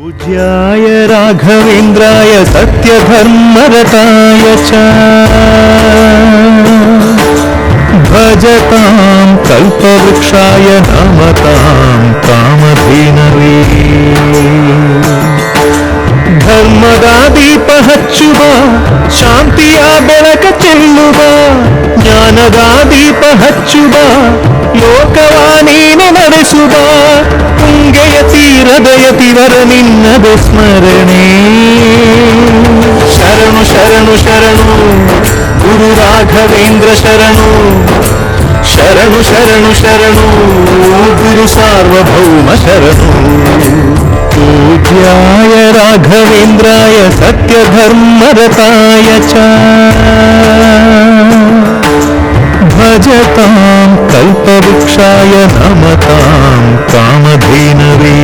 पूज्याय राघवेन्द्राय सत्यधर्मरताय च भजतां कल्पवृक्षाय नमतां कामधेनवे ಧರ್ಮದ ದೀಪ ಹಚ್ಚುವ ಶಾಂತಿಯ ಬೆಳಕ ಚೆಲ್ಲುವ ಜ್ಞಾನದ ದೀಪ ಹಚ್ಚುವ ಲೋಕವ ನೀನೆ ನಡೆಸುವ ತುಂಗೆಯ ತೀರದ ಯತಿವರ ನಿನ್ನದ ಸ್ಮರಣೆ ಶರಣು ಶರಣು ಶರಣು ಗುರು ರಾಘವೇಂದ್ರ ಶರಣು ಶರಣು ಶರಣು ಶರಣು ಗುರು ಸಾರ್ವಭೌಮ ಶರಣು पूज्याय राघवेन्द्राय सत्यधर्मरताय च भजतां कल्पवृक्षाय नमतां कामधेनवे